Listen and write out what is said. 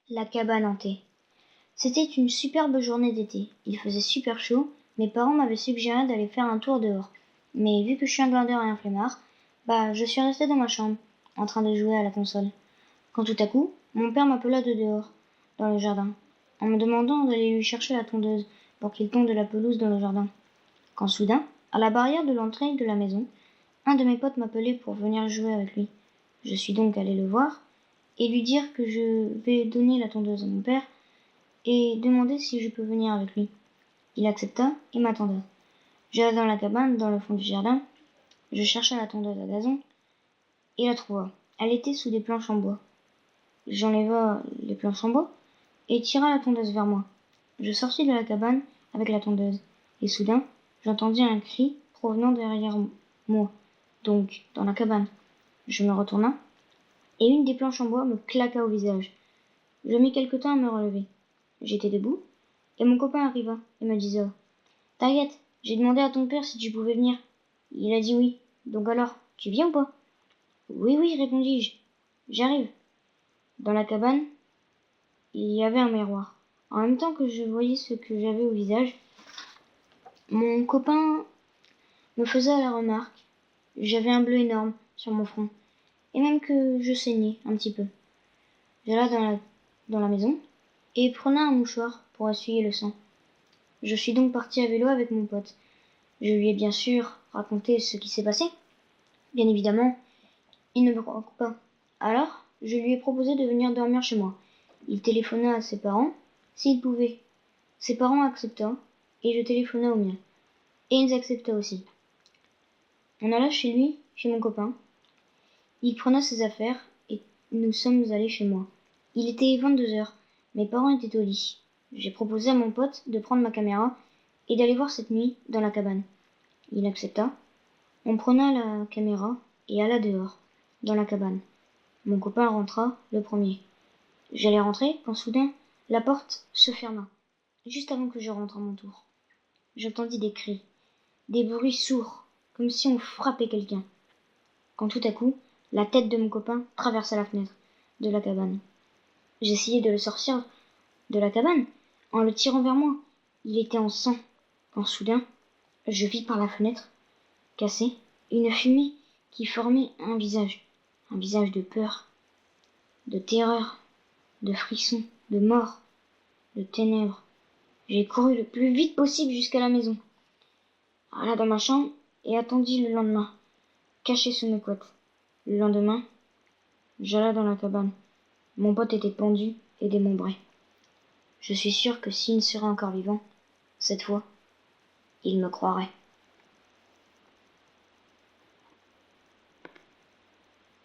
La cabane hantée. C'était une superbe journée d'été. Il faisait super chaud. Mes parents m'avaient suggéré d'aller faire un tour dehors. Mais vu que je suis un glandeur et un flemmard, je suis restée dans ma chambre, en train de jouer à la console. Quand tout à coup, mon père m'appela de dehors, dans le jardin, en me demandant d'aller lui chercher la tondeuse pour qu'il tonde de la pelouse dans le jardin. Quand soudain, à la barrière de l'entrée de la maison, un de mes potes m'appelait pour venir jouer avec lui. Je suis donc allée le voir et lui dire que je vais donner la tondeuse à mon père et demander si je peux venir avec lui. Il accepta et m'attendait. J'allai dans la cabane, dans le fond du jardin. Je cherchai la tondeuse à gazon et la trouva. Elle était sous des planches en bois. J'enleva les planches en bois et tira la tondeuse vers moi. Je sortis de la cabane avec la tondeuse et soudain, j'entendis un cri provenant derrière moi, donc dans la cabane. Je me retourna et une des planches en bois me claqua au visage. Je mis quelque temps à me relever. J'étais debout et mon copain arriva et me disait « T'inquiète, j'ai demandé à ton père si tu pouvais venir. Il a dit oui. Donc alors, tu viens ou pas ?» Oui, oui, répondis-je. J'arrive. Dans la cabane, il y avait un miroir. En même temps que je voyais ce que j'avais au visage, mon copain me faisait la remarque. J'avais un bleu énorme sur mon front et même que je saignais un petit peu. J'alla dans la maison et prenais un mouchoir pour essuyer le sang. Je suis donc parti à vélo avec mon pote. Je lui ai bien sûr raconté ce qui s'est passé. Bien évidemment, il ne me croit pas. Alors, je lui ai proposé de venir dormir chez moi. Il téléphona à ses parents s'il pouvait. Ses parents accepta et je téléphona aux miens. Et ils acceptaient aussi. On alla chez lui, chez mon copain. Il prenait ses affaires et nous sommes allés chez moi. Il était 22h. Mes parents étaient au lit. J'ai proposé à mon pote de prendre ma caméra et d'aller voir cette nuit dans la cabane. Il accepta. On prena la caméra et alla dehors, dans la cabane. Mon copain rentra le premier. J'allais rentrer quand soudain la porte se ferma, juste avant que je rentre à mon tour. J'entendis des cris, des bruits sourds, comme si on frappait quelqu'un. Quand tout à coup, la tête de mon copain traversa la fenêtre de la cabane. J'essayai de le sortir de la cabane en le tirant vers moi. Il était en sang. Quand soudain, je vis par la fenêtre, cassée, une fumée qui formait un visage de peur, de terreur, de frisson, de mort, de ténèbres. J'ai couru le plus vite possible jusqu'à la maison, alla dans ma chambre et attendis le lendemain, caché sous mes couettes. Le lendemain, j'alla dans la cabane. Mon pote était pendu et démembré. Je suis sûr que s'il serait encore vivant, cette fois, il me croirait.